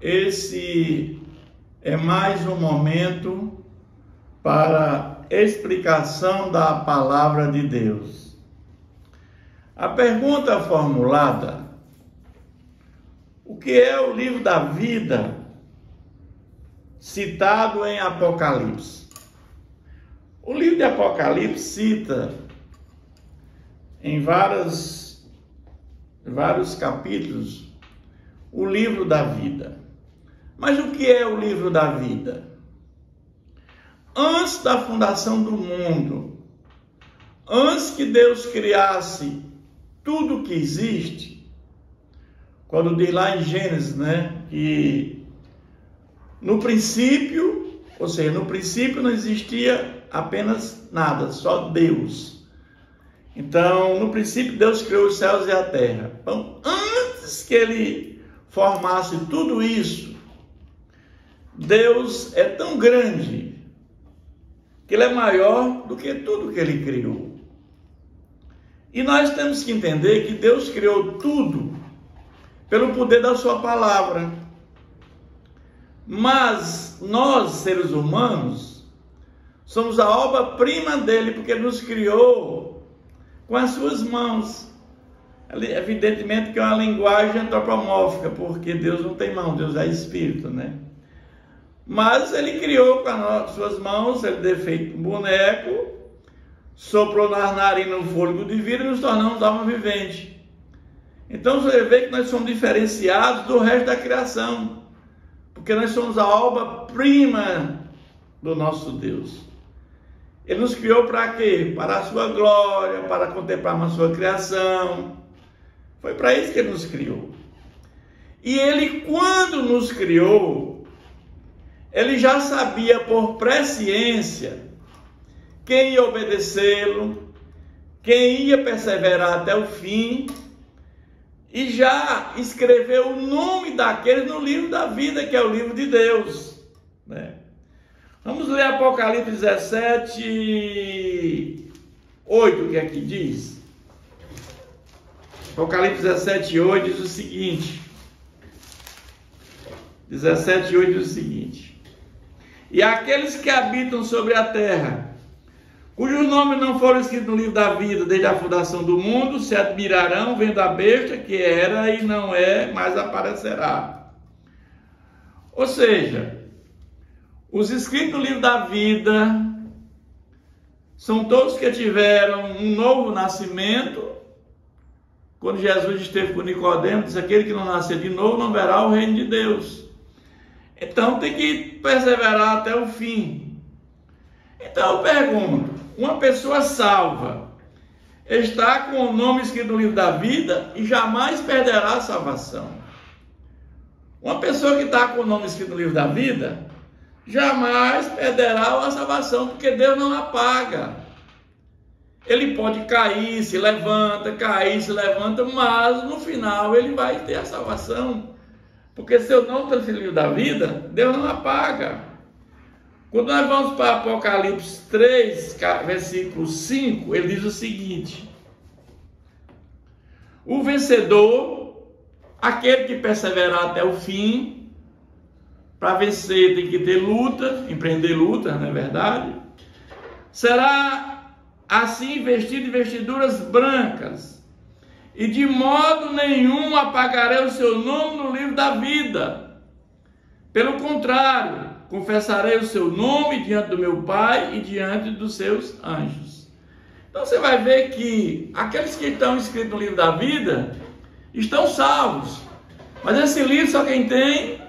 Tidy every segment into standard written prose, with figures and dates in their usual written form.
esse é mais um momento para explicação da palavra de Deus. A pergunta formulada: o que é o livro da vida citado em Apocalipse? O livro de Apocalipse cita em vários capítulos o livro da vida. Mas o que é o livro da vida? Antes da fundação do mundo, antes que Deus criasse tudo que existe, quando diz lá em Gênesis, que no princípio, ou seja, no princípio não existia apenas nada, só Deus. Então, no princípio Deus criou os céus e a terra. Então, antes que ele formasse tudo isso, Deus é tão grande que ele é maior do que tudo que ele criou. E nós temos que entender que Deus criou tudo pelo poder da sua palavra. Mas nós, seres humanos, somos a obra-prima dele, porque ele nos criou com as suas mãos. Evidentemente que é uma linguagem antropomórfica, porque Deus não tem mão, Deus é espírito, Mas ele criou com as suas mãos, ele deu feito um boneco, soprou nas narinas um fôlego de vida e nos tornamos alma vivente. Então você vê que nós somos diferenciados do resto da criação, porque nós somos a obra-prima do nosso Deus. Ele nos criou para quê? Para a sua glória, para contemplarmos a sua criação. Foi para isso que ele nos criou. E ele, quando nos criou, ele já sabia por presciência quem ia obedecê-lo, quem ia perseverar até o fim, e já escreveu o nome daqueles no livro da vida, que é o livro de Deus. Vamos ler Apocalipse 17, 8, o que é que diz? Apocalipse 17, 8 diz o seguinte. 17, 8 diz o seguinte: e aqueles que habitam sobre a terra, cujos nomes não foram escritos no livro da vida desde a fundação do mundo, se admirarão vendo a besta que era e não é, mas aparecerá. Ou seja, os escritos no livro da vida são todos que tiveram um novo nascimento. Quando Jesus esteve com Nicodemo, disse: aquele que não nascer de novo não verá o reino de Deus. Então tem que perseverar até o fim. Então eu pergunto: uma pessoa salva está com o nome escrito no livro da vida e jamais perderá a salvação. Uma pessoa que está com o nome escrito no livro da vida jamais perderá a salvação, porque Deus não apaga. Ele pode cair, se levanta, mas no final ele vai ter a salvação. Porque se eu não estou no livro da vida, Deus não apaga. Quando nós vamos para Apocalipse 3, versículo 5, ele diz o seguinte: o vencedor, aquele que perseverar até o fim. Para vencer tem que ter luta, empreender luta, não é verdade? Será assim vestido de vestiduras brancas, e de modo nenhum apagarei o seu nome no livro da vida. Pelo contrário, confessarei o seu nome diante do meu Pai e diante dos seus anjos. Então você vai ver que aqueles que estão escritos no livro da vida estão salvos. Mas esse livro só quem tem,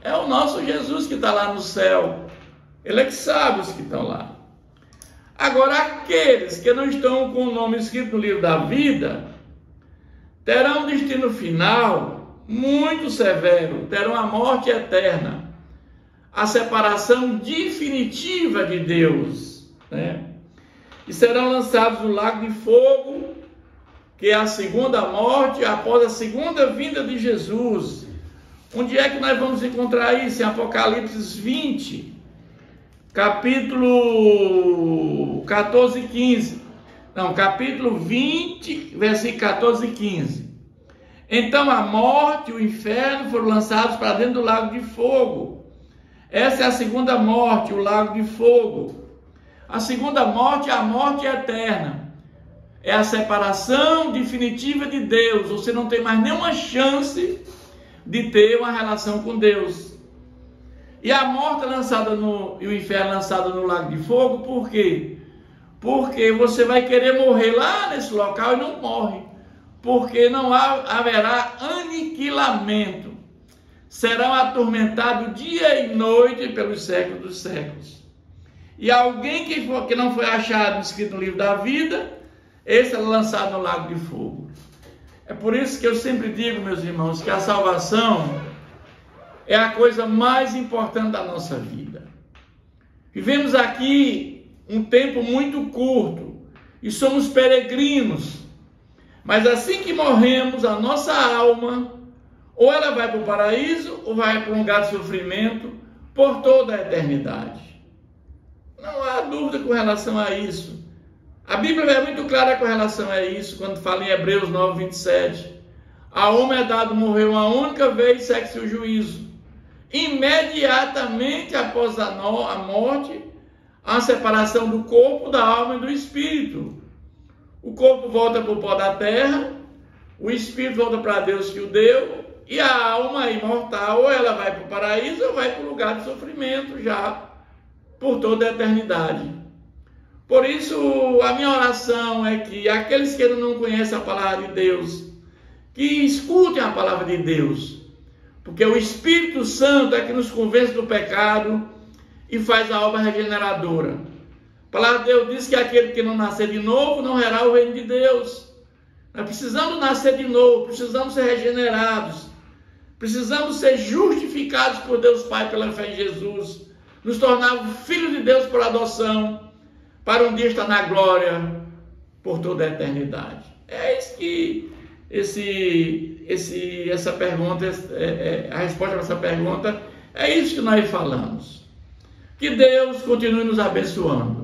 é o nosso Jesus que está lá no céu. Ele é que sabe os que estão lá. Agora, aqueles que não estão com o nome escrito no livro da vida terão um destino final muito severo, terão a morte eterna, a separação definitiva de Deus, e serão lançados no lago de fogo, que é a segunda morte após a segunda vinda de Jesus. Onde é que nós vamos encontrar isso? Em Apocalipse 20, capítulo 14 e 15. Não, capítulo 20, versículo 14 e 15. Então a morte e o inferno foram lançados para dentro do lago de fogo. Essa é a segunda morte, o lago de fogo. A segunda morte é a morte eterna. É a separação definitiva de Deus. Você não tem mais nenhuma chance de ter uma relação com Deus. E a morte e o inferno lançado no lago de fogo, por quê? Porque você vai querer morrer lá nesse local e não morre. Porque não haverá aniquilamento. Serão atormentados dia e noite pelos séculos dos séculos. E alguém que não foi achado escrito no livro da vida, esse é lançado no lago de fogo. É por isso que eu sempre digo, meus irmãos, que a salvação é a coisa mais importante da nossa vida. Vivemos aqui um tempo muito curto e somos peregrinos. Mas assim que morremos, a nossa alma, ou ela vai para o paraíso, ou vai para um lugar de sofrimento por toda a eternidade. Não há dúvida com relação a isso. A Bíblia é muito clara com relação a isso, quando fala em Hebreus 9, 27. A homem é dado morrer uma única vez, segue-se o juízo. Imediatamente após a morte, a separação do corpo, da alma e do espírito. O corpo volta para o pó da terra, o espírito volta para Deus que o deu, e a alma imortal, ou ela vai para o paraíso, ou vai para o lugar de sofrimento já por toda a eternidade. Por isso, a minha oração é que aqueles que ainda não conhecem a palavra de Deus, que escutem a palavra de Deus, porque o Espírito Santo é que nos convence do pecado e faz a obra regeneradora. A palavra de Deus diz que aquele que não nascer de novo não herá o reino de Deus. Nós precisamos nascer de novo, precisamos ser regenerados, precisamos ser justificados por Deus Pai pela fé em Jesus, nos tornar filhos de Deus por adoção, para um dia estar na glória por toda a eternidade. É isso que essa pergunta, a resposta para essa pergunta, é isso que nós falamos. Que Deus continue nos abençoando.